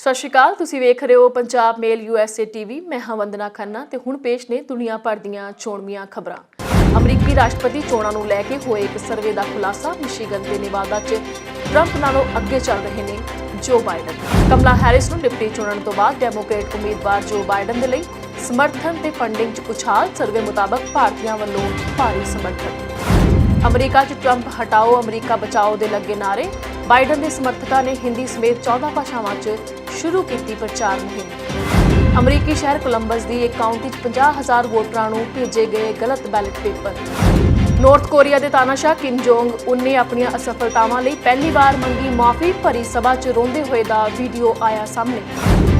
ਸਤਿ ਸ਼੍ਰੀ ਅਕਾਲ। ਤੁਸੀਂ ਵੇਖ ਰਹੇ ਹੋ ਪੰਜਾਬ ਮੇਲ USA ਟੀਵੀ। ਮੈਂ ਹਾਂ ਵੰਦਨਾ ਖੰਨਾ ਤੇ ਹੁਣ ਪੇਸ਼ ਨੇ ਦੁਨੀਆ ਭਰ ਦੀਆਂ ਚੋਣਵੀਆਂ ਖਬਰਾਂ। ਅਮਰੀਕੀ ਰਾਸ਼ਟਰਪਤੀ ਚੋਣਾਂ ਨੂੰ ਲੈ ਕੇ ਹੋਏ ਇੱਕ ਸਰਵੇ ਦਾ ਖੁਲਾਸਾ। ਮਿਸ਼ੀਗਨ ਤੇ ਨੇਵਾਦਾ 'ਚ ਟਰੰਪ ਨਾਲੋਂ ਅੱਗੇ ਚੱਲ ਰਹੇ ਨੇ ਜੋ ਬਾਈਡਨ। ਕਮਲਾ ਹੈਰਿਸ ਨੂੰ ਡਿਪਟੀ ਚੁਣਨ ਤੋਂ ਬਾਅਦ ਡੈਮੋਕ੍ਰੇਟ ਉਮੀਦਵਾਰ ਜੋ ਬਾਈਡਨ ਦੇ ਲਈ ਸਮਰਥਨ ਤੇ ਫੰਡਿੰਗ 'ਚ ਉਛਾਲ। ਸਰਵੇ ਮੁਤਾਬਕ ਭਾਰਤੀਆਂ ਵੱਲੋਂ ਭਾਰੀ ਸਮਰਥਨ। ਅਮਰੀਕਾ 'ਚ ਟਰੰਪ ਹਟਾਓ ਅਮਰੀਕਾ ਬਚਾਓ ਦੇ ਲੱਗੇ ਨਾਰੇ। ਬਾਈਡਨ ਦੇ ਸਮਰਥਕਾਂ ਨੇ ਹਿੰਦੀ ਸਮੇਤ 14 ਭਾਸ਼ਾਵਾਂ 'ਚ ਸ਼ੁਰੂ ਕੀਤੀ ਪ੍ਰਚਾਰ ਮੁਹਿੰਮ। ਅਮਰੀਕੀ ਸ਼ਹਿਰ ਕੋਲੰਬਸ ਦੀ ਇੱਕ ਕਾਉਂਟੀ 'ਚ 50,000 ਵੋਟਰਾਂ ਨੂੰ ਭੇਜੇ ਗਏ ਗਲਤ ਬੈਲਟ ਪੇਪਰ। ਨਾਰਥ ਕੋਰੀਆ ਦੇ ਤਾਨਾਸ਼ਾਹ ਕਿਮ ਜੋਂਗ ਉਨ ਨੇ ਆਪਣੀਆਂ ਅਸਫਲਤਾਵਾਂ ਲਈ ਪਹਿਲੀ ਵਾਰ ਮੰਗੀ ਮਾਫੀ। ਭਰੀ ਸਭਾ 'ਚ ਰੋਂਦੇ ਹੋਏ ਦਾ ਵੀਡੀਓ ਆਇਆ ਸਾਹਮਣੇ।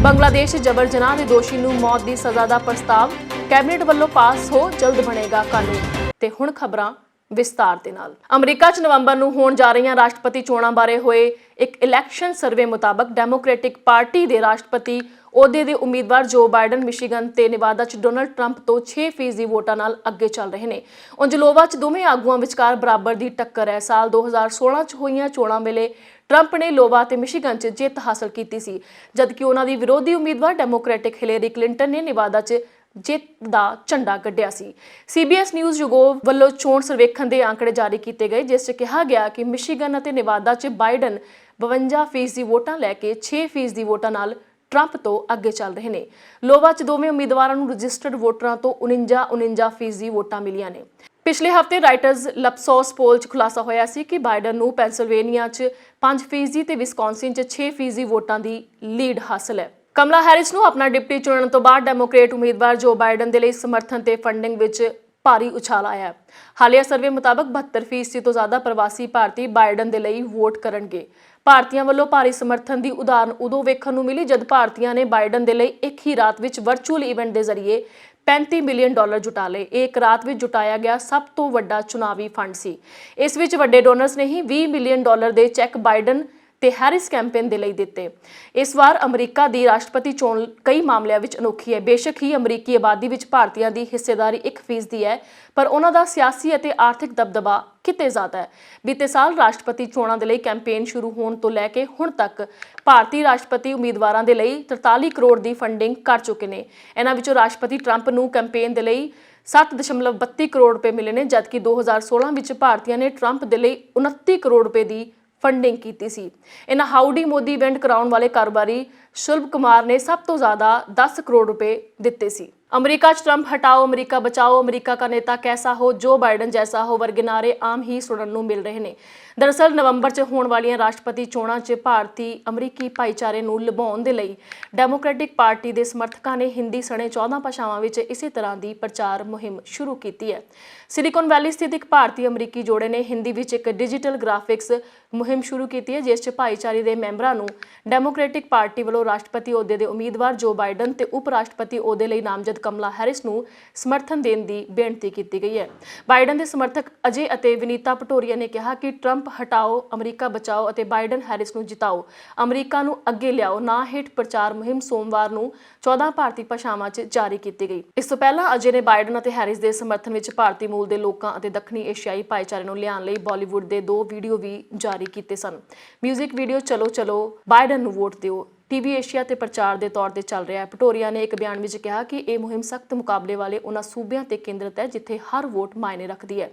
ਬੰਗਲਾਦੇਸ਼ 'ਚ ਜਬਰ ਜਨਾਹ ਦੇ ਦੋਸ਼ੀ ਨੂੰ ਮੌਤ ਦੀ ਸਜ਼ਾ ਦਾ ਪ੍ਰਸਤਾਵ। ਕੈਬਨਿਟ ਵੱਲੋਂ ਪਾਸ ਹੋ ਜਲਦ ਬਣੇਗਾ ਕਾਨੂੰਨ। ਤੇ ਹੁਣ ਖਬਰਾਂ ਵਿਸਤਾਰ ਦੇ ਨਾਲ। ਅਮਰੀਕਾ 'ਚ ਨਵੰਬਰ ਨੂੰ ਹੋਣ ਜਾ ਰਹੀਆਂ ਰਾਸ਼ਟਰਪਤੀ ਚੋਣਾਂ ਬਾਰੇ ਹੋਏ ਇੱਕ ਇਲੈਕਸ਼ਨ ਸਰਵੇ ਮੁਤਾਬਕ ਡੈਮੋਕ੍ਰੈਟਿਕ ਪਾਰਟੀ ਦੇ ਰਾਸ਼ਟਰਪਤੀ ਅਹੁਦੇ ਦੇ ਉਮੀਦਵਾਰ ਜੋ ਬਾਈਡਨ ਮਿਸ਼ੀਗਨ ਤੇ ਨੇਵਾਦਾ 'ਚ ਡੋਨਲਡ ਟਰੰਪ ਤੋਂ 6% ਵੋਟਾਂ ਨਾਲ ਅੱਗੇ ਚੱਲ ਰਹੇ ਨੇ। ਉਂਝ ਲੋਵਾ 'ਚ ਦੋਵੇਂ ਆਗੂਆਂ ਵਿਚਕਾਰ ਬਰਾਬਰ ਦੀ ਟੱਕਰ ਹੈ। ਸਾਲ 2016 'ਚ ਹੋਈਆਂ ਚੋਣਾਂ ਵੇਲੇ ਟਰੰਪ ਨੇ ਲੋਵਾ ਤੇ ਮਿਸ਼ੀਗਨ 'ਚ ਜਿੱਤ ਹਾਸਲ ਕੀਤੀ ਸੀ, ਜਦਕਿ ਉਹਨਾਂ ਦੀ ਵਿਰੋਧੀ ਉਮੀਦਵਾਰ ਡੈਮੋਕ੍ਰੈਟਿਕ ਹਿਲੇਰੀ ਕਲਿੰਟਨ ਨੇ ਨੇਵਾਦਾ 'ਚ ਜਿੱਤ ਦਾ ਝੰਡਾ ਗੱਡਿਆ ਸੀ। CBS ਨਿਊਜ਼ ਯੂਗੋਵ ਵੱਲੋਂ ਚੋਣ ਸਰਵੇਖਣ ਦੇ ਅੰਕੜੇ ਜਾਰੀ ਕੀਤੇ ਗਏ, ਜਿਸ 'ਚ ਕਿਹਾ ਗਿਆ ਕਿ ਮਿਸ਼ੀਗਨ ਅਤੇ ਨੇਵਾਦਾ 'ਚ ਬਾਈਡਨ 52% ਵੋਟਾਂ ਲੈ ਕੇ 6% ਵੋਟਾਂ ਨਾਲ ਟਰੰਪ ਤੋਂ ਅੱਗੇ ਚੱਲ ਰਹੇ ਨੇ। ਲੋਵਾ 'ਚ ਦੋਵੇਂ ਉਮੀਦਵਾਰਾਂ ਨੂੰ ਰਜਿਸਟਰਡ ਵੋਟਰਾਂ ਤੋਂ 49% ਵੋਟਾਂ ਮਿਲੀਆਂ ਨੇ। ਪਿਛਲੇ ਹਫ਼ਤੇ ਰਾਈਟਰਜ਼ ਲਪਸੋਸ ਪੋਲ 'ਚ ਖੁਲਾਸਾ ਹੋਇਆ ਸੀ ਕਿ ਬਾਈਡਨ ਨੂੰ ਪੈਂਸਿਲਵੇਨੀਆ 'ਚ 5% ਤੇ ਵਿਸਕੌਨਸਿਨ 'ਚ 6% ਵੋਟਾਂ ਦੀ ਲੀਡ ਹਾਸਲ ਹੈ। ਕਮਲਾ ਹੈਰਿਸ ਨੂੰ ਆਪਣਾ ਡਿਪਟੀ ਚੁਣਨ ਤੋਂ ਬਾਅਦ ਡੈਮੋਕ੍ਰੇਟ ਉਮੀਦਵਾਰ ਜੋ ਬਾਈਡਨ ਦੇ ਲਈ ਸਮਰਥਨ ਤੇ ਫੰਡਿੰਗ ਵਿੱਚ ਭਾਰੀ ਉਛਾਲ ਆਇਆ। ਹਾਲੀਆ ਸਰਵੇ ਮੁਤਾਬਕ 72% ਤੋਂ ਜ਼ਿਆਦਾ ਪ੍ਰਵਾਸੀ ਭਾਰਤੀ ਬਾਈਡਨ ਦੇ ਲਈ ਵੋਟ ਕਰਨਗੇ। ਭਾਰਤੀਆਂ ਵੱਲੋਂ ਭਾਰੀ ਸਮਰਥਨ ਦੀ ਉਦਾਹਰਨ ਉਦੋਂ ਵੇਖਣ ਨੂੰ ਮਿਲੀ ਜਦ ਭਾਰਤੀਆਂ ਨੇ ਬਾਈਡਨ ਦੇ ਲਈ ਇੱਕ ਹੀ ਰਾਤ ਵਿੱਚ ਵਰਚੁਅਲ ਇਵੈਂਟ ਦੇ ਜ਼ਰੀਏ $35 ਮਿਲੀਅਨ ਜੁਟਾ ਲਏ। ਇਹ ਇੱਕ ਰਾਤ ਵਿੱਚ ਜੁਟਾਇਆ ਗਿਆ ਸਭ ਤੋਂ ਵੱਡਾ ਚੁਣਾਵੀ ਫੰਡ ਸੀ। ਇਸ ਵਿੱਚ ਵੱਡੇ ਡੋਨਰਸ ਨੇ ਹੀ $20 ਮਿਲੀਅਨ ਦੇ ਚੈੱਕ ਬਾਈਡਨ ਤੇ ਹੈਰਿਸ ਕੈਂਪੇਨ ਦੇ ਲਈ ਦਿੱਤੇ। ਇਸ ਵਾਰ ਅਮਰੀਕਾ ਦੀ ਰਾਸ਼ਟਰਪਤੀ ਚੋਣ ਕਈ ਮਾਮਲਿਆਂ ਵਿੱਚ ਅਨੋਖੀ ਹੈ। ਬੇਸ਼ੱਕ ਹੀ ਅਮਰੀਕੀ ਆਬਾਦੀ ਵਿੱਚ ਭਾਰਤੀਆਂ ਦੀ ਹਿੱਸੇਦਾਰੀ 1% ਹੈ, ਪਰ ਉਹਨਾਂ ਦਾ ਸਿਆਸੀ ਅਤੇ ਆਰਥਿਕ ਦਬਦਬਾ ਕਿਤੇ ਜ਼ਿਆਦਾ ਹੈ। ਬੀਤੇ ਸਾਲ ਰਾਸ਼ਟਰਪਤੀ ਚੋਣਾਂ ਦੇ ਲਈ ਕੈਂਪੇਨ ਸ਼ੁਰੂ ਹੋਣ ਤੋਂ ਲੈ ਕੇ ਹੁਣ ਤੱਕ ਭਾਰਤੀ ਰਾਸ਼ਟਰਪਤੀ ਉਮੀਦਵਾਰਾਂ ਦੇ ਲਈ 43 ਕਰੋੜ ਦੀ ਫੰਡਿੰਗ ਕਰ ਚੁੱਕੇ ਨੇ। ਇਹਨਾਂ ਵਿੱਚੋਂ ਰਾਸ਼ਟਰਪਤੀ ਟਰੰਪ ਨੂੰ ਕੈਂਪੇਨ ਦੇ ਲਈ 7.32 ਕਰੋੜ ਰੁਪਏ ਮਿਲੇ ਨੇ, ਜਦਕਿ 2016 ਵਿੱਚ ਭਾਰਤੀਆਂ ਨੇ ਟਰੰਪ ਦੇ ਲਈ 29 ਕਰੋੜ ਰੁਪਏ ਦੀ ਫੰਡਿੰਗ ਕੀਤੀ ਸੀ। ਇਹਨਾਂ ਹਾਊਡੀ ਮੋਦੀ ਇਵੈਂਟ ਕਰਾਉਣ ਵਾਲੇ ਕਾਰੋਬਾਰੀ ਸ਼ੁਲਭ ਕੁਮਾਰ ਨੇ ਸਭ ਤੋਂ ਜ਼ਿਆਦਾ 10 ਕਰੋੜ ਰੁਪਏ ਦਿੱਤੇ ਸੀ। अमेरिका च ट्रंप हटाओ अमेरिका बचाओ अमेरिका का नेता कैसा हो जो बाइडन जैसा हो वर्गे नारे आम ही सुनने ਨੂੰ मिल रहे हैं। दरअसल नवंबर च होने वालियां राष्ट्रपति चोणां च भारती अमरीकी भाईचारे ਨੂੰ ਲੁਭਾਉਣ ਦੇ ਲਈ ਡੈਮੋਕ੍ਰੈਟਿਕ ਪਾਰਟੀ ਦੇ ਸਮਰਥਕਾਂ ਨੇ ਹਿੰਦੀ ਸਣੇ 14 ਭਾਸ਼ਾਵਾਂ ਵਿੱਚ ਇਸੇ ਤਰ੍ਹਾਂ ਦੀ ਪ੍ਰਚਾਰ ਮੁਹਿੰਮ ਸ਼ੁਰੂ ਕੀਤੀ ਹੈ। ਸਿਲੀਕਨ ਵੈਲੀ ਸਥਿਤ ਇੱਕ ਭਾਰਤੀ ਅਮਰੀਕੀ ਜੋੜੇ ਨੇ ਹਿੰਦੀ ਵਿੱਚ ਇੱਕ ਡਿਜੀਟਲ ਗ੍ਰਾਫਿਕਸ ਮੁਹਿੰਮ ਸ਼ੁਰੂ ਕੀਤੀ ਹੈ, ਜਿਸ 'ਚ ਭਾਈਚਾਰੇ ਦੇ ਮੈਂਬਰਾਂ ਨੂੰ ਡੈਮੋਕ੍ਰੈਟਿਕ ਪਾਰਟੀ ਵੱਲੋਂ ਰਾਸ਼ਟਰਪਤੀ ਅਹੁਦੇ ਦੇ ਉਮੀਦਵਾਰ ਜੋ ਬਾਈਡਨ ਤੇ ਉਪ ਰਾਸ਼ਟਰਪਤੀ ਅਹੁਦੇ ਲਈ ਨਾਮਜ਼ਦ ਕਮਲਾ ਹੈਰਿਸ ਨੂੰ ਸਮਰਥਨ ਦੇਣ ਦੀ ਬੇਨਤੀ ਕੀਤੀ ਗਈ ਹੈ। ਬਾਈਡਨ ਦੇ ਸਮਰਥਕ ਅਜੇ ਅਤੇ ਵਿਨੀਤਾ ਪਟੋਰੀਆ ਨੇ ਕਿਹਾ ਕਿ ਟਰੰਪ ਹਟਾਓ ਅਮਰੀਕਾ ਬਚਾਓ ਅਤੇ ਬਾਈਡਨ ਹੈਰਿਸ ਨੂੰ ਜਿਤਾਓ, ਅਮਰੀਕਾ ਨੂੰ ਅੱਗੇ ਲਿਆਓ ਨਾਂ ਹੇਠ ਪ੍ਰਚਾਰ ਮੁਹਿੰਮ ਸੋਮਵਾਰ ਨੂੰ 14 ਭਾਰਤੀ ਭਾਸ਼ਾਵਾਂ 'ਚ ਜਾਰੀ ਕੀਤੀ ਗਈ। ਇਸ ਤੋਂ ਪਹਿਲਾਂ ਅਜੇ ਨੇ ਬਾਈਡਨ ਅਤੇ ਹੈਰਿਸ ਦੇ ਸਮਰਥਨ ਵਿੱਚ ਭਾਰਤੀ ਮੂਲ ਦੇ ਲੋਕਾਂ ਅਤੇ ਦੱਖਣੀ ਏਸ਼ੀਆਈ ਭਾਈਚਾਰੇ ਨੂੰ ਲਿਆਉਣ ਲਈ ਬਾਲੀਵੁੱਡ ਦੇ 2 ਵੀਡੀਓ ਵੀ ਜਾਰੀ ਕੀਤੇ ਸਨ। ਮਿਊਜ਼ਿਕ ਵੀਡੀਓ ਚਲੋ ਚਲੋ ਬਾਈਡਨ ਨੂੰ ਵੋਟ ਦਿਓ ਟੀਵੀ ਏਸ਼ੀਆ ਤੇ ਪ੍ਰਚਾਰ ਦੇ ਤੌਰ ਤੇ ਚੱਲ ਰਿਹਾ ਹੈ। ਪਟੋਰੀਆ ਨੇ ਇੱਕ ਬਿਆਨ ਵਿੱਚ ਕਿਹਾ ਕਿ ਇਹ ਮੁਹਿੰਮ ਸਖਤ ਮੁਕਾਬਲੇ ਵਾਲੇ ਉਹਨਾਂ ਸੂਬਿਆਂ ਤੇ ਕੇਂਦਰਿਤ ਹੈ ਜਿੱਥੇ ਹਰ ਵੋਟ ਮਾਇਨੇ ਰੱਖਦੀ ਹੈ।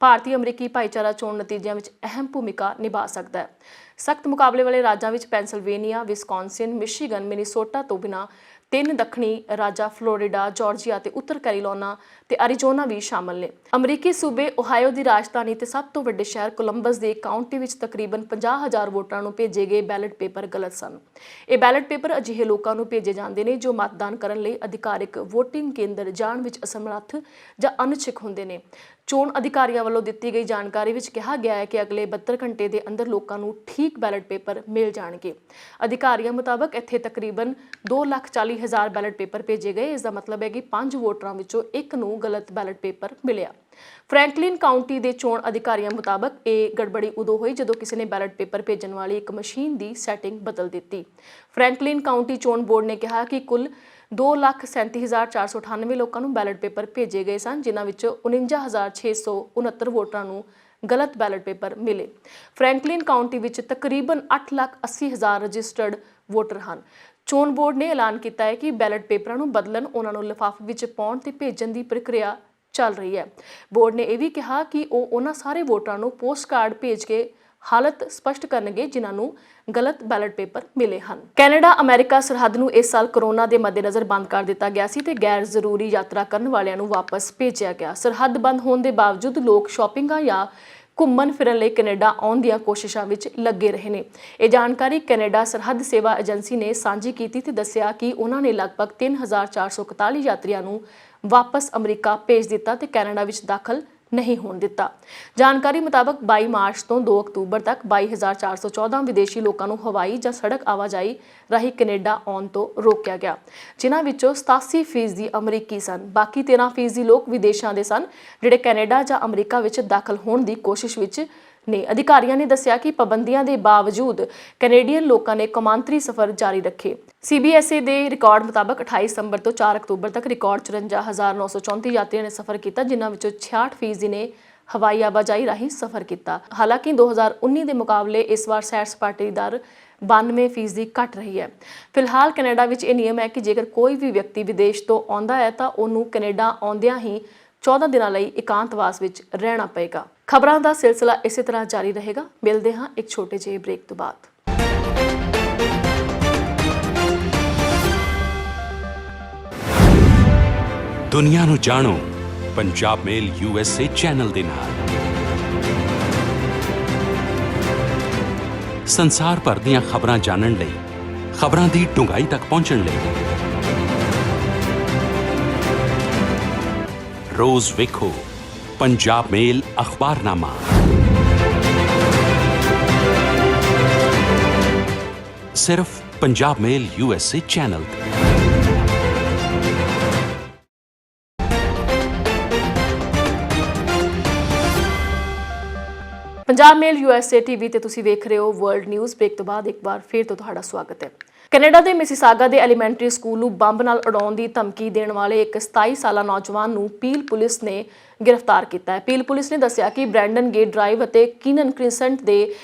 ਭਾਰਤੀ ਅਮਰੀਕੀ ਭਾਈਚਾਰਾ ਚੋਣ ਨਤੀਜਿਆਂ ਵਿੱਚ ਅਹਿਮ ਭੂਮਿਕਾ ਨਿਭਾ ਸਕਦਾ ਹੈ। ਸਖਤ ਮੁਕਾਬਲੇ ਵਾਲੇ ਰਾਜਾਂ ਵਿੱਚ ਪੈਂਸਿਲਵੇਨੀਆ, ਵਿਸਕੌਨਸਿਨ, ਮਿਸ਼ੀਗਨ, ਮਿਨੀਸੋਟਾ ਤੋਂ ਬਿਨਾਂ 3 ਦੱਖਣੀ ਰਾਜਾਂ ਫਲੋਰੀਡਾ, ਜਾਰਜੀਆ ਤੇ ਉੱਤਰ ਕੈਲੀਫੋਰਨੀਆ ਤੇ ਐਰੀਜ਼ੋਨਾ ਵੀ ਸ਼ਾਮਲ ਨੇ। ਅਮਰੀਕੀ ਸੂਬੇ ਓਹਾਇਓ ਦੀ ਰਾਜਧਾਨੀ ਤੇ ਸਭ ਤੋਂ ਵੱਡੇ ਸ਼ਹਿਰ ਕੋਲੰਬਸ ਦੇ ਕਾਉਂਟੀ ਵਿੱਚ ਤਕਰੀਬਨ 50,000 ਵੋਟਰਾਂ ਨੂੰ ਭੇਜੇ ਗਏ ਬੈਲਟ ਪੇਪਰ ਗਲਤ ਸਨ। ਇਹ ਬੈਲਟ ਪੇਪਰ ਅਜਿਹੇ ਲੋਕਾਂ ਨੂੰ ਭੇਜੇ ਜਾਂਦੇ ਨੇ ਜੋ ਮਤਦਾਨ ਕਰਨ ਲਈ ਅਧਿਕਾਰਿਕ ਵੋਟਿੰਗ ਕੇਂਦਰ ਜਾਣ ਵਿੱਚ ਅਸਮਰੱਥ ਜਾਂ ਅਨਿਛਕ ਹੁੰਦੇ ਨੇ। ਚੋਣ ਅਧਿਕਾਰੀਆਂ ਵੱਲੋਂ ਦਿੱਤੀ ਗਈ ਜਾਣਕਾਰੀ ਵਿੱਚ ਕਿਹਾ ਗਿਆ ਹੈ ਕਿ ਅਗਲੇ 72 ਘੰਟੇ ਦੇ ਅੰਦਰ ਲੋਕਾਂ ਨੂੰ ਠੀਕ ਬੈਲਟ ਪੇਪਰ ਮਿਲ ਜਾਣਗੇ। ਅਧਿਕਾਰੀਆਂ ਮੁਤਾਬਕ ਇੱਥੇ ਤਕਰੀਬਨ 2,40,000 ਬੈਲਟ ਪੇਪਰ ਭੇਜੇ ਗਏ। ਇਸ ਦਾ ਮਤਲਬ ਹੈ ਕਿ 5 ਵੋਟਰਾਂ ਵਿੱਚੋਂ 1 ਨੂੰ ਗਲਤ ਬੈਲਟ ਪੇਪਰ ਮਿਲਿਆ। ਫ੍ਰੈਂਕਲਿਨ ਕਾਉਂਟੀ ਦੇ ਚੋਣ ਅਧਿਕਾਰੀਆਂ ਮੁਤਾਬਕ ਇਹ ਗੜਬੜੀ ਉਦੋਂ ਹੋਈ ਜਦੋਂ ਕਿਸੇ ਨੇ ਬੈਲਟ ਪੇਪਰ ਭੇਜਣ ਵਾਲੀ ਇੱਕ ਮਸ਼ੀਨ ਦੀ ਸੈਟਿੰਗ ਬਦਲ ਦਿੱਤੀ। ਫ੍ਰੈਂਕਲਿਨ ਕਾਉਂਟੀ ਚੋਣ ਬੋਰਡ ਨੇ ਕਿਹਾ ਕਿ ਕੁੱਲ 2,37,498 ਲੋਕਾਂ ਨੂੰ ਬੈਲਟ ਪੇਪਰ ਭੇਜੇ ਗਏ ਸਨ, ਜਿਨ੍ਹਾਂ ਵਿੱਚੋਂ 49,669 ਵੋਟਰਾਂ ਨੂੰ ਗਲਤ ਬੈਲਟ ਪੇਪਰ ਮਿਲੇ। ਫ੍ਰੈਂਕਲਿਨ ਕਾਉਂਟੀ ਵਿੱਚ ਤਕਰੀਬਨ 8,80,000 ਰਜਿਸਟਰਡ ਵੋਟਰ ਹਨ। ਚੋਣ ਬੋਰਡ ਨੇ ਐਲਾਨ ਕੀਤਾ ਹੈ ਕਿ ਬੈਲਟ ਪੇਪਰਾਂ ਨੂੰ ਬਦਲਣ, ਉਹਨਾਂ ਨੂੰ ਲਿਫਾਫੇ ਵਿੱਚ ਪਾਉਣ ਤੇ ਭੇਜਣ ਦੀ ਪ੍ਰਕਿਰਿਆ ਚੱਲ ਰਹੀ ਹੈ। ਬੋਰਡ ਨੇ ਇਹ ਵੀ ਕਿਹਾ ਕਿ ਉਹ ਉਹਨਾਂ ਸਾਰੇ ਵੋਟਰਾਂ ਨੂੰ ਪੋਸਟ ਕਾਰਡ ਭੇਜ ਕੇ ਹਾਲਤ ਸਪਸ਼ਟ ਕਰਨਗੇ ਜਿਨ੍ਹਾਂ ਨੂੰ ਗਲਤ ਬੈਲਟ ਪੇਪਰ ਮਿਲੇ ਹਨ। ਕੈਨੇਡਾ ਅਮਰੀਕਾ ਸਰਹੱਦ ਨੂੰ ਇਸ ਸਾਲ ਕਰੋਨਾ ਦੇ ਮੱਦੇਨਜ਼ਰ ਬੰਦ ਕਰ ਦਿੱਤਾ ਗਿਆ ਸੀ ਤੇ ਗੈਰ ਜ਼ਰੂਰੀ ਯਾਤਰਾ ਕਰਨ ਵਾਲਿਆਂ ਨੂੰ ਵਾਪਸ ਭੇਜਿਆ ਗਿਆ। ਸਰਹੱਦ ਬੰਦ ਹੋਣ ਦੇ ਬਾਵਜੂਦ ਲੋਕ ਸ਼ਾਪਿੰਗਾਂ ਜਾਂ ਘੁੰਮਣ ਫਿਰਨ ਲਈ ਕੈਨੇਡਾ ਆਉਣ ਦੀਆਂ ਕੋਸ਼ਿਸ਼ਾਂ ਵਿੱਚ ਲੱਗੇ ਰਹੇ ਨੇ। ਇਹ ਜਾਣਕਾਰੀ ਕੈਨੇਡਾ ਸਰਹੱਦ ਸੇਵਾ ਏਜੰਸੀ ਨੇ ਸਾਂਝੀ ਕੀਤੀ ਤੇ ਦੱਸਿਆ ਕਿ ਉਹਨਾਂ ਨੇ ਲਗਭਗ 3441 ਯਾਤਰੀਆਂ ਨੂੰ ਵਾਪਸ ਅਮਰੀਕਾ ਭੇਜ ਦਿੱਤਾ ਤੇ ਕੈਨੇਡਾ ਵਿੱਚ ਦਾਖਲ ਨਹੀਂ ਹੋਣ ਦਿੱਤਾ। ਜਾਣਕਾਰੀ ਮੁਤਾਬਕ 22 ਮਾਰਚ ਤੋਂ 2 ਅਕਤੂਬਰ ਤੱਕ 22414 ਵਿਦੇਸ਼ੀ ਲੋਕਾਂ ਨੂੰ ਹਵਾਈ ਜਾਂ ਸੜਕ ਆਵਾਜਾਈ ਰਾਹੀਂ ਕੈਨੇਡਾ ਆਉਣ ਤੋਂ ਰੋਕਿਆ ਗਿਆ, ਜਿਨ੍ਹਾਂ ਵਿੱਚੋਂ 87% ਅਮਰੀਕੀ ਸਨ। ਬਾਕੀ 13% ਲੋਕ ਵਿਦੇਸ਼ਾਂ ਦੇ ਸਨ ਜਿਹੜੇ ਕੈਨੇਡਾ ਜਾਂ ਅਮਰੀਕਾ ਵਿੱਚ ਦਾਖਲ ਹੋਣ ਦੀ ਕੋਸ਼ਿਸ਼ ਵਿੱਚ ਨੇ। ਅਧਿਕਾਰੀਆਂ ਨੇ ਦੱਸਿਆ ਕਿ ਪਾਬੰਦੀਆਂ ਦੇ ਬਾਵਜੂਦ ਕੈਨੇਡੀਅਨ ਲੋਕਾਂ ਨੇ ਕੌਮਾਂਤਰੀ ਸਫ਼ਰ ਜਾਰੀ ਰੱਖੇ। CBSA ਦੇ ਰਿਕਾਰਡ ਮੁਤਾਬਕ 28 ਸਤੰਬਰ ਤੋਂ 4 ਅਕਤੂਬਰ ਤੱਕ ਰਿਕਾਰਡ 54,934 ਯਾਤਰੀਆਂ ਨੇ ਸਫ਼ਰ ਕੀਤਾ, ਜਿਨ੍ਹਾਂ ਵਿੱਚੋਂ 66% ਨੇ ਹਵਾਈ ਆਵਾਜਾਈ ਰਾਹੀਂ ਸਫ਼ਰ ਕੀਤਾ। ਹਾਲਾਂਕਿ 2019 ਦੇ ਮੁਕਾਬਲੇ ਇਸ ਵਾਰ ਸੈਰ ਸਪਾਟੇ ਦੀ ਦਰ 92% ਘਟ ਰਹੀ ਹੈ। ਫਿਲਹਾਲ ਕੈਨੇਡਾ ਵਿੱਚ ਇਹ ਨਿਯਮ ਹੈ ਕਿ ਜੇਕਰ ਕੋਈ ਵੀ ਵਿਅਕਤੀ ਵਿਦੇਸ਼ ਤੋਂ ਆਉਂਦਾ ਹੈ ਤਾਂ ਉਹਨੂੰ ਕੈਨੇਡਾ ਆਉਂਦਿਆਂ ਹੀ 14 ਦਿਨਾਂ ਲਈ ਇਕਾਂਤਵਾਸ ਵਿੱਚ ਰਹਿਣਾ ਪਏਗਾ। ਖਬਰਾਂ ਦਾ ਸਿਲਸਿਲਾ ਇਸੇ ਤਰ੍ਹਾਂ ਜਾਰੀ ਰਹੇਗਾ। ਮਿਲਦੇ ਹਾਂ ਇੱਕ ਛੋਟੇ ਜਿਹੇ ਬ੍ਰੇਕ ਤੋਂ ਬਾਅਦ। ਦੁਨੀਆ ਨੂੰ ਜਾਣੋ ਪੰਜਾਬ ਮੇਲ USA ਚੈਨਲ ਦੇ ਨਾਲ। ਸੰਸਾਰ ਭਰ ਦੀਆਂ ਖਬਰਾਂ ਜਾਣਨ ਲਈ, ਖਬਰਾਂ ਦੀ ਡੂੰਘਾਈ ਤੱਕ ਪਹੁੰਚਣ ਲਈ ਰੋਜ਼ ਵੇਖੋ ਪੰਜਾਬ ਮੇਲ ਅਖਬਾਰਨਾਮਾ। ਸਿਰਫ ਪੰਜਾਬ ਮੇਲ USA ਚੈਨਲ ਤੇ। ਪੰਜਾਬ ਮੇਲ USA TV ਤੇ ਤੁਸੀਂ ਵੇਖ ਰਹੇ ਹੋ ਵਰਲਡ ਨਿਊਜ਼। ਬ੍ਰੇਕ ਤੋਂ ਬਾਅਦ ਇੱਕ ਵਾਰ ਫਿਰ ਤੋਂ ਤੁਹਾਡਾ ਸਵਾਗਤ ਹੈ। ਕੈਨੇਡਾ ਦੇ ਮਿਸੀਸਾਗਾ ਦੇ ਐਲੀਮੈਂਟਰੀ ਸਕੂਲ ਨੂੰ ਬੰਬ ਨਾਲ ਉਡਾਉਣ ਦੀ ਧਮਕੀ ਦੇਣ ਵਾਲੇ ਇੱਕ 27 ਸਾਲਾ ਨੌਜਵਾਨ ਨੂੰ ਪੀਲ ਪੁਲਿਸ ਨੇ ਗ੍ਰਿਫਤਾਰ ਕੀਤਾ ਹੈ। ਪੀਲ ਪੁਲਿਸ ਨੇ ਦੱਸਿਆ ਕਿ ਬ੍ਰੈਂਡਨ ਗੇਟ ਡਰਾਈਵ ਅਤੇ ਕੀਨਨ ਕ੍ਰਿਸੈਂਟ ਦੇ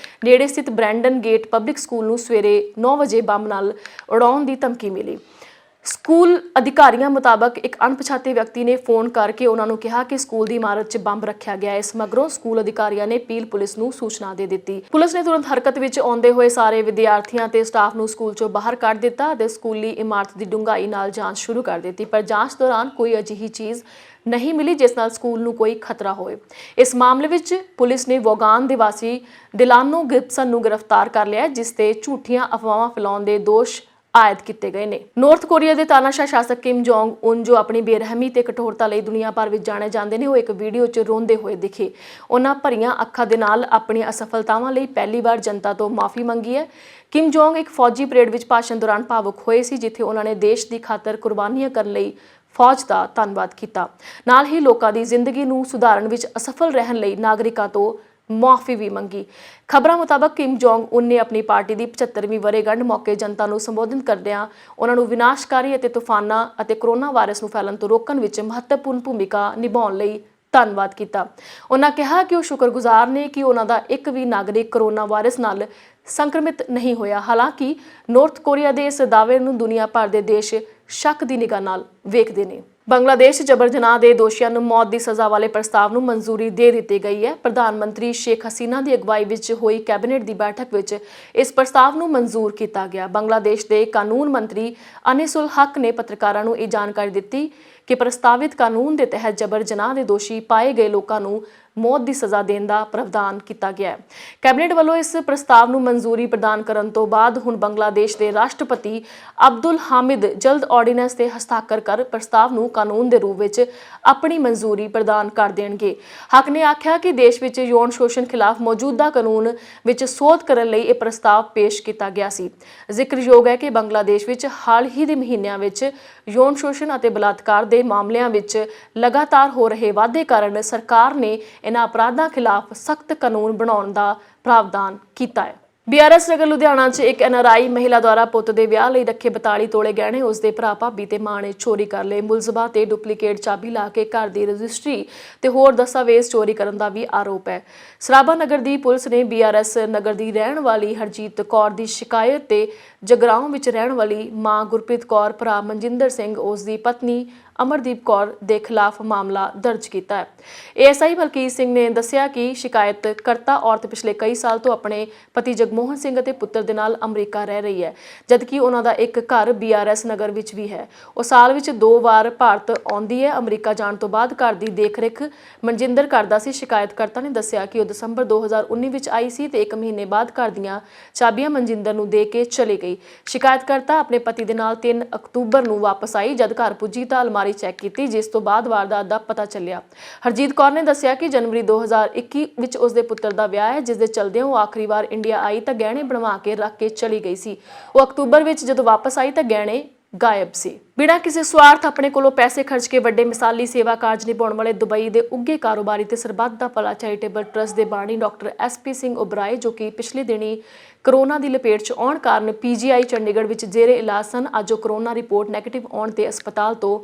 ਨੇੜੇ ਸਥਿਤ ਬ੍ਰੈਂਡਨ ਗੇਟ ਪਬਲਿਕ ਸਕੂਲ ਨੂੰ ਸਵੇਰੇ 9 ਵਜੇ ਬੰਬ ਨਾਲ ਉਡਾਉਣ ਦੀ ਧਮਕੀ ਮਿਲੀ। ਸਕੂਲ ਅਧਿਕਾਰੀਆਂ ਮੁਤਾਬਕ ਇੱਕ ਅਣਪਛਾਤੇ ਵਿਅਕਤੀ ਨੇ ਫੋਨ ਕਰਕੇ ਉਹਨਾਂ ਨੂੰ ਕਿਹਾ ਕਿ ਸਕੂਲ ਦੀ ਇਮਾਰਤ 'ਚ ਬੰਬ ਰੱਖਿਆ ਗਿਆ ਹੈ। ਇਸ ਮਗਰੋਂ ਸਕੂਲ ਅਧਿਕਾਰੀਆਂ ਨੇ ਪੀਲ ਪੁਲਿਸ ਨੂੰ ਸੂਚਨਾ ਦੇ ਦਿੱਤੀ। ਪੁਲਿਸ ਨੇ ਤੁਰੰਤ ਹਰਕਤ ਵਿੱਚ ਆਉਂਦੇ ਹੋਏ ਸਾਰੇ ਵਿਦਿਆਰਥੀਆਂ ਤੇ ਸਟਾਫ ਨੂੰ ਸਕੂਲ 'ਚੋਂ ਬਾਹਰ ਕੱਢ ਦਿੱਤਾ ਅਤੇ ਸਕੂਲੀ ਇਮਾਰਤ ਦੀ ਡੂੰਘਾਈ ਨਾਲ ਜਾਂਚ ਸ਼ੁਰੂ ਕਰ ਦਿੱਤੀ, ਪਰ ਜਾਂਚ ਦੌਰਾਨ ਕੋਈ ਅਜਿਹੀ ਚੀਜ਼ ਨਹੀਂ ਮਿਲੀ ਜਿਸ ਨਾਲ ਸਕੂਲ ਨੂੰ ਕੋਈ ਖਤਰਾ ਹੋਵੇ। ਇਸ ਮਾਮਲੇ ਵਿੱਚ ਪੁਲਿਸ ਨੇ ਵੋਗਾਨ ਦੇ ਵਾਸੀ ਡਿਲਾਨੋ ਗਿਬਸਨ ਨੂੰ ਗ੍ਰਿਫਤਾਰ ਕਰ ਲਿਆ, ਜਿਸ ਤੇ ਝੂਠੀਆਂ ਅਫਵਾਹਾਂ ਫੈਲਾਉਣ ਦੇ ਦੋਸ਼ ਆਇਦ ਕੀਤੇ ਗਏ ਨੇ। ਨਾਰਥ ਕੋਰੀਆ ਦੇ ਤਾਨਾਸ਼ਾਹ ਸ਼ਾਸਕ ਕਿਮ ਜੋਂਗ ਉਨ, ਜੋ ਆਪਣੀ ਬੇਰਹਿਮੀ ਤੇ ਕਠੋਰਤਾ ਲਈ ਦੁਨੀਆ ਭਰ ਵਿੱਚ ਜਾਣੇ ਜਾਂਦੇ ਨੇ, ਉਹ ਇੱਕ ਵੀਡੀਓ 'ਚ ਰੋਂਦੇ ਹੋਏ ਦਿਖੇ। ਉਹਨਾਂ ਭਰੀਆਂ ਅੱਖਾਂ ਦੇ ਨਾਲ ਆਪਣੀਆਂ ਅਸਫਲਤਾਵਾਂ ਲਈ ਪਹਿਲੀ ਵਾਰ ਜਨਤਾ ਤੋਂ ਮਾਫੀ ਮੰਗੀ ਹੈ। ਕਿਮ ਜੋਂਗ ਇੱਕ ਫੌਜੀ ਪਰੇਡ ਵਿੱਚ ਭਾਸ਼ਣ ਦੌਰਾਨ ਭਾਵੁਕ ਹੋਏ ਸੀ, ਜਿੱਥੇ ਉਹਨਾਂ ਨੇ ਦੇਸ਼ ਦੀ ਖਾਤਰ ਕੁਰਬਾਨੀਆਂ ਕਰਨ ਲਈ ਫੌਜ ਦਾ ਧੰਨਵਾਦ ਕੀਤਾ। ਨਾਲ ਹੀ ਲੋਕਾਂ ਦੀ ਜ਼ਿੰਦਗੀ ਨੂੰ ਸੁਧਾਰਨ ਵਿੱਚ ਅਸਫਲ ਰਹਿਣ ਲਈ ਨਾਗਰਿਕਾਂ ਤੋਂ ਮਾਫੀ ਵੀ ਮੰਗੀ। ਖਬਰਾਂ ਮੁਤਾਬਕ ਕਿਮ ਜੋਂਗ ਉਨ ਨੇ ਆਪਣੀ ਪਾਰਟੀ ਦੀ 75ਵੀਂ ਵਰ੍ਹੇਗੰਢ ਮੌਕੇ ਜਨਤਾ ਨੂੰ ਸੰਬੋਧਨ ਕਰਦਿਆਂ ਉਹਨਾਂ ਨੂੰ ਵਿਨਾਸ਼ਕਾਰੀ ਅਤੇ ਤੂਫਾਨਾਂ ਅਤੇ ਕੋਰੋਨਾ ਵਾਇਰਸ ਨੂੰ ਫੈਲਣ ਤੋਂ ਰੋਕਣ ਵਿੱਚ ਮਹੱਤਵਪੂਰਨ ਭੂਮਿਕਾ ਨਿਭਾਉਣ ਲਈ ਧੰਨਵਾਦ ਕੀਤਾ। ਉਹਨਾਂ ਕਿਹਾ ਕਿ ਉਹ ਸ਼ੁਕਰਗੁਜ਼ਾਰ ਨੇ ਕਿ ਉਹਨਾਂ ਦਾ ਇੱਕ ਵੀ ਨਾਗਰਿਕ ਕੋਰੋਨਾ ਵਾਇਰਸ ਨਾਲ ਸੰਕਰਮਿਤ ਨਹੀਂ ਹੋਇਆ। ਹਾਲਾਂਕਿ ਨਾਰਥ ਕੋਰੀਆ ਦੇ ਇਸ ਦਾਅਵੇ ਨੂੰ ਦੁਨੀਆ ਭਰ ਦੇ ਦੇਸ਼ ਸ਼ੱਕ ਦੀ ਨਿਗਾਹ ਨਾਲ ਵੇਖਦੇ ਨੇ। ਬੰਗਲਾਦੇਸ਼ ਜਬਰ ਜਨਾਹ ਦੇ ਦੋਸ਼ੀਆਂ ਨੂੰ ਮੌਤ ਦੀ ਸਜ਼ਾ ਵਾਲੇ ਪ੍ਰਸਤਾਵ ਨੂੰ ਮਨਜ਼ੂਰੀ ਦੇ ਦਿੱਤੀ ਗਈ ਹੈ। ਪ੍ਰਧਾਨ ਮੰਤਰੀ ਸ਼ੇਖ ਹਸੀਨਾ ਦੀ ਅਗਵਾਈ ਵਿੱਚ ਹੋਈ ਕੈਬਨਿਟ ਦੀ ਬੈਠਕ ਵਿੱਚ ਇਸ ਪ੍ਰਸਤਾਵ ਨੂੰ ਮਨਜ਼ੂਰ ਕੀਤਾ ਗਿਆ। ਬੰਗਲਾਦੇਸ਼ ਦੇ ਕਾਨੂੰਨ ਮੰਤਰੀ ਅਨੀਸੁਲ ਹਕ ਨੇ ਪੱਤਰਕਾਰਾਂ ਨੂੰ ਇਹ ਜਾਣਕਾਰੀ ਦਿੱਤੀ ਕਿ ਪ੍ਰਸਤਾਵਿਤ ਕਾਨੂੰਨ ਦੇ ਤਹਿਤ ਜਬਰ ਜਨਾਹ ਦੇ ਦੋਸ਼ੀ ਪਾਏ ਗਏ ਲੋਕਾਂ ਨੂੰ ਮੌਤ ਦੀ ਸਜ਼ਾ ਦੇਣ ਦਾ ਪ੍ਰਾਵਧਾਨ ਕੀਤਾ ਗਿਆ ਹੈ। ਕੈਬਨਿਟ ਵੱਲੋਂ ਇਸ ਪ੍ਰਸਤਾਵ ਨੂੰ ਮਨਜ਼ੂਰੀ ਪ੍ਰਦਾਨ ਕਰਨ ਤੋਂ ਬਾਅਦ ਹੁਣ ਬੰਗਲਾਦੇਸ਼ ਦੇ ਰਾਸ਼ਟਰਪਤੀ ਅਬਦੁਲ ਹਾਮਿਦ ਜਲਦ ਆਰਡੀਨੈਂਸ ਤੇ ਹਸਤਾਖਰ ਕਰ ਪ੍ਰਸਤਾਵ ਨੂੰ ਕਾਨੂੰਨ ਦੇ ਰੂਪ ਵਿੱਚ ਆਪਣੀ ਮਨਜ਼ੂਰੀ ਪ੍ਰਦਾਨ ਕਰ ਦੇਣਗੇ। ਹਕ ਨੇ ਆਖਿਆ ਕਿ ਦੇਸ਼ ਵਿੱਚ ਯੌਨ ਸ਼ੋਸ਼ਣ ਖਿਲਾਫ ਮੌਜੂਦਾ ਕਾਨੂੰਨ ਵਿੱਚ ਸੋਧ ਕਰਨ ਲਈ ਇਹ ਪ੍ਰਸਤਾਵ ਪੇਸ਼ ਕੀਤਾ ਗਿਆ ਸੀ। ਜ਼ਿਕਰਯੋਗ ਹੈ ਕਿ ਬੰਗਲਾਦੇਸ਼ ਵਿੱਚ ਹਾਲ ਹੀ ਦੇ ਮਹੀਨਿਆਂ ਵਿੱਚ ਯੌਨ ਸ਼ੋਸ਼ਣ ਅਤੇ ਬਲਾਤਕਾਰ ਦੇ ਮਾਮਲਿਆਂ ਵਿੱਚ ਲਗਾਤਾਰ ਹੋ ਰਹੇ ਵਾਧੇ ਕਾਰਨ ਸਰਕਾਰ ਨੇ ਇਹਨਾਂ ਅਪਰਾਧਾਂ ਖਿਲਾਫ ਸਖਤ ਕਾਨੂੰਨ ਬਣਾਉਣ ਦਾ ਪ੍ਰਾਵਧਾਨ ਕੀਤਾ ਹੈ। BRS ਨਗਰ ਲੁਧਿਆਣਾ 'ਚ ਇੱਕ NRI ਮਹਿਲਾ ਦੁਆਰਾ ਪੁੱਤ ਦੇ ਵਿਆਹ ਲਈ ਰੱਖੇ 42 ਤੋਲੇ ਗਹਿਣੇ ਉਸ ਦੇ ਭਰਾ ਭਾਬੀ ਤੇ ਮਾਂ ਨੇ ਚੋਰੀ ਕਰ ਲਏ। ਮੁਲਜ਼ਮਾਂ ਤੇ ਡੁਪਲੀਕੇਟ ਚਾਬੀ ਲਾ ਕੇ ਘਰ ਦੀ ਰਜਿਸਟਰੀ ਤੇ ਹੋਰ ਦਸਤਾਵੇਜ਼ ਚੋਰੀ ਕਰਨ ਦਾ ਵੀ ਆਰੋਪ ਹੈ। ਸਰਾਭਾ ਨਗਰ ਦੀ ਪੁਲਿਸ ਨੇ BRS ਨਗਰ ਦੀ ਰਹਿਣ ਵਾਲੀ ਹਰਜੀਤ ਕੌਰ ਦੀ ਸ਼ਿਕਾਇਤ ਤੇ ਜਗਰਾਉਂ ਵਿੱਚ ਰਹਿਣ ਵਾਲੀ ਮਾਂ ਗੁਰਪ੍ਰੀਤ ਕੌਰ, ਭਰਾ ਮਨਜਿੰਦਰ ਸਿੰਘ, ਉਸ ਦੀ ਪਤਨੀ ਅਮਰਦੀਪ ਕੌਰ ਦੇ ਖਿਲਾਫ ਮਾਮਲਾ ਦਰਜ ਕੀਤਾ ਹੈ। ASI ਬਲਕੀਤ ਸਿੰਘ ਨੇ ਦੱਸਿਆ ਕਿ ਸ਼ਿਕਾਇਤਕਰਤਾ ਔਰਤ ਪਿਛਲੇ ਕਈ ਸਾਲ ਤੋਂ ਆਪਣੇ ਪਤੀ ਜਗਮੋਹਨ ਸਿੰਘ ਅਤੇ ਪੁੱਤਰ ਦੇ ਨਾਲ ਅਮਰੀਕਾ ਰਹਿ ਰਹੀ ਹੈ, ਜਦਕਿ ਉਹਨਾਂ ਦਾ ਇੱਕ ਘਰ BRS ਨਗਰ ਵਿੱਚ ਵੀ ਹੈ। ਉਹ ਸਾਲ ਵਿੱਚ 2 ਵਾਰ ਭਾਰਤ ਆਉਂਦੀ ਹੈ। ਅਮਰੀਕਾ ਜਾਣ ਤੋਂ ਬਾਅਦ ਘਰ ਦੀ ਦੇਖਰੇਖ ਮਨਜਿੰਦਰ ਕਰਦਾ ਸੀ। ਸ਼ਿਕਾਇਤਕਰਤਾ ਨੇ ਦੱਸਿਆ ਕਿ ਉਹ ਦਸੰਬਰ 2019 ਵਿੱਚ ਆਈ ਸੀ ਤੇ 1 ਮਹੀਨੇ ਬਾਅਦ ਘਰ ਦੀਆਂ ਚਾਬੀਆਂ ਮਨਜਿੰਦਰ ਨੂੰ ਦੇ ਕੇ ਚਲੀ ਗਈ। ਸ਼ਿਕਾਇਤਕਰਤਾ ਆਪਣੇ ਪਤੀ ਦੇ ਨਾਲ 3 ਅਕਤੂਬਰ ਨੂੰ ਵਾਪਸ ਆਈ। ਜਦ ਘਰ ਪੁੱਜੀ ਤਾਂ ਅਲਮਾਰੀ ਚੈੱਕ ਕੀਤੀ, ਜਿਸ ਤੋਂ ਬਾਅਦ ਵਾਰਦਾਤ ਦਾ ਪਤਾ ਚੱਲਿਆ। ਹਰਜੀਤ ਕੌਰ ਨੇ ਦੱਸਿਆ ਕਿ ਜਨਵਰੀ 2021 ਵਿੱਚ ਉਸ ਦੇ ਪੁੱਤਰ ਦਾ ਵਿਆਹ ਹੈ, ਜਿਸ ਦੇ ਚਲਦਿਆਂ ਉਹ ਆਖਰੀ ਵਾਰ ਇੰਡੀਆ ਆਈ ਤਾਂ ਗਹਿਣੇ ਬਣਵਾ ਕੇ ਰੱਖ ਕੇ ਚਲੀ ਗਈ ਸੀ। ਉਹ ਅਕਤੂਬਰ ਵਿੱਚ ਜਦੋਂ ਵਾਪਸ ਆਈ ਤਾਂ ਗਹਿਣੇ ਗਾਇਬ ਸੀ। ਬਿਨਾਂ ਕਿਸੇ ਸਵਾਰਥ ਆਪਣੇ ਕੋਲੋਂ ਪੈਸੇ ਖਰਚ ਕੇ ਵੱਡੇ ਮਿਸਾਲੀ ਸੇਵਾ ਕਾਰਜ ਨਿਭਾਉਣ ਵਾਲੇ ਦੁਬਈ ਦੇ ਉੱਘੇ ਕਾਰੋਬਾਰੀ ਤੇ ਸਰਬੱਤ ਦਾ ਭਲਾ ਚੈਰੀਟੇਬਲ ਟਰਸਟ ਦੇ ਬਾਣੀ ਡਾਕਟਰ SP ਸਿੰਘ ਉਬਰਾਏ, ਜੋ ਕਿ ਪਿਛਲੇ ਦਿਨੀ ਕਰੋਨਾ ਦੀ ਲਪੇਟ 'ਚ ਆਉਣ ਕਾਰਨ PGI ਚੰਡੀਗੜ੍ਹ ਵਿੱਚ ਜ਼ੇਰੇ ਇਲਾਜ ਸਨ, ਅੱਜ ਉਹ ਕਰੋਨਾ ਰਿਪੋਰਟ ਨੈਗੇਟਿਵ ਆਉਣ ਤੇ ਹਸਪਤਾਲ ਤੋਂ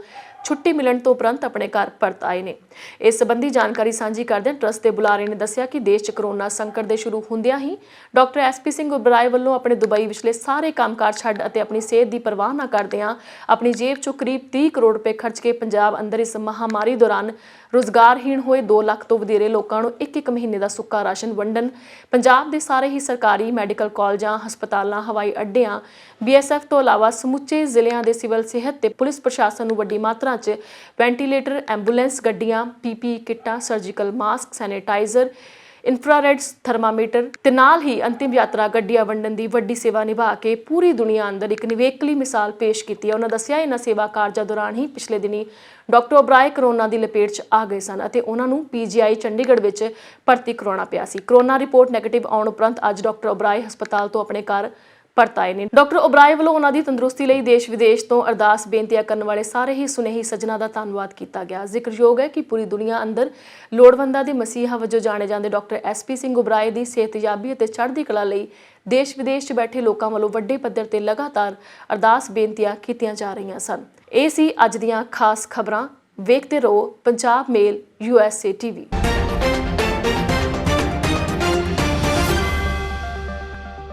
ਛੁੱਟੀ ਮਿਲਣ ਤੋਂ ਉਪਰੰਤ ਆਪਣੇ ਘਰ ਪਰਤ ਆਏ ਨੇ। ਇਸ ਸੰਬੰਧੀ ਜਾਣਕਾਰੀ ਸਾਂਝੀ ਕਰਦਿਆਂ ਟਰਸਟ ਦੇ ਬੁਲਾਰੇ ਨੇ ਦੱਸਿਆ ਕਿ ਦੇਸ਼ 'ਚ ਕਰੋਨਾ ਸੰਕਟ ਦੇ ਸ਼ੁਰੂ ਹੁੰਦਿਆਂ ਹੀ ਡਾਕਟਰ SP ਸਿੰਘ ਉਬਰਾਏ ਵੱਲੋਂ ਆਪਣੇ ਦੁਬਈ ਵਿਚਲੇ ਸਾਰੇ ਕੰਮਕਾਰ ਛੱਡ ਅਤੇ ਆਪਣੀ ਸਿਹਤ ਦੀ ਪਰਵਾਹ ਨਾ ਕਰਦਿਆਂ ਆਪਣੀ ਜੇਬ 'ਚੋਂ ਕਰੀਬ 30 ਕਰੋੜ ਰੁਪਏ ਖਰਚ ਕੇ ਪੰਜਾਬ ਅੰਦਰ ਇਸ ਮਹਾਮਾਰੀ ਦੌਰਾਨ ਰੁਜ਼ਗਾਰਹੀਣ ਹੋਏ 2 ਲੱਖ ਤੋਂ ਵਧੇਰੇ ਲੋਕਾਂ ਨੂੰ ਇੱਕ ਮਹੀਨੇ ਦਾ ਸੁੱਕਾ ਰਾਸ਼ਨ ਵੰਡਣ, ਪੰਜਾਬ ਦੇ ਸਾਰੇ ਹੀ ਸਰਕਾਰੀ ਮੈਡੀਕਲ ਕਾਲਜਾਂ, ਹਸਪਤਾਲਾਂ, ਹਵਾਈ ਅੱਡਿਆਂ, BSF ਤੋਂ ਇਲਾਵਾ ਸਮੁੱਚੇ ਜ਼ਿਲ੍ਹਿਆਂ ਦੇ ਸਿਵਲ ਸਿਹਤ ਤੇ ਪੁਲਿਸ ਪ੍ਰਸ਼ਾਸਨ ਨੂੰ ਵੱਡੀ ਮਾਤਰਾ 'ਚ ਵੈਂਟੀਲੇਟਰ, ਐਂਬੂਲੈਂਸ ਗੱਡੀਆਂ, PPE ਕਿੱਟਾਂ, surgical mask, sanitizer, infrared thermometer ਤੇ ਨਾਲ ਹੀ ਅੰਤਿਮ ਯਾਤਰਾ ਗੱਡੀਆਂ ਵੰਡਣ ਦੀ ਵੱਡੀ ਸੇਵਾ ਨਿਭਾ ਕੇ ਪੂਰੀ ਦੁਨੀਆ ਅੰਦਰ ਇੱਕ ਨਿਵੇਕਲੀ ਮਿਸਾਲ ਪੇਸ਼ ਕੀਤੀ ਹੈ। ਉਹਨਾਂ ਦੱਸਿਆ ਇਹਨਾਂ ਸੇਵਾ ਕਾਰਜਾਂ ਦੌਰਾਨ ਹੀ ਪਿਛਲੇ ਦਿਨੀ ਡਾਕਟਰ ਉਬਰਾਏ ਕਰੋਨਾ ਦੀ ਲਪੇਟ 'ਚ ਆ ਗਏ ਸਨ ਅਤੇ ਉਹਨਾਂ ਨੂੰ PGI ਚੰਡੀਗੜ੍ਹ ਵਿੱਚ ਭਰਤੀ ਕਰਾਉਣਾ ਪਿਆ ਸੀ। ਕਰੋਨਾ ਰਿਪੋਰਟ ਨੈਗੇਟਿਵ ਆਉਣ ਉਪਰੰਤ ਅੱਜ ਡਾਕਟਰ ਉਬਰਾਏ ਹਸਪਤਾਲ ਤੋਂ ਆਪਣੇ ਘਰ ਪਰਤ ਆਏ ਨੇ। ਡਾਕਟਰ ਉਬਰਾਏ ਵੱਲੋਂ ਉਹਨਾਂ ਦੀ ਤੰਦਰੁਸਤੀ ਲਈ ਦੇਸ਼ ਵਿਦੇਸ਼ ਤੋਂ ਅਰਦਾਸ ਬੇਨਤੀਆਂ ਕਰਨ ਵਾਲੇ ਸਾਰੇ ਹੀ ਸੁਨੇਹੀ ਸੱਜਣਾ ਦਾ ਧੰਨਵਾਦ ਕੀਤਾ ਗਿਆ। ਜ਼ਿਕਰਯੋਗ ਹੈ ਕਿ ਪੂਰੀ ਦੁਨੀਆ ਅੰਦਰ ਲੋੜਵੰਦਾਂ ਦੇ ਮਸੀਹਾ ਵਜੋਂ ਜਾਣੇ ਜਾਂਦੇ ਡਾਕਟਰ SP ਸਿੰਘ ਉਬਰਾਏ ਦੀ ਸਿਹਤਯਾਬੀ ਅਤੇ ਚੜ੍ਹਦੀ ਕਲਾ ਲਈ ਦੇਸ਼ ਵਿਦੇਸ਼ 'ਚ ਬੈਠੇ ਲੋਕਾਂ ਵੱਲੋਂ ਵੱਡੇ ਪੱਧਰ ਤੇ ਲਗਾਤਾਰ ਅਰਦਾਸ ਬੇਨਤੀਆਂ ਕੀਤੀਆਂ ਜਾ ਰਹੀਆਂ ਸਨ। ਇਹ ਸੀ ਅੱਜ ਦੀਆਂ ਖਾਸ ਖਬਰਾਂ। ਵੇਖਦੇ ਰਹੋ ਪੰਜਾਬ ਮੇਲ USA TV।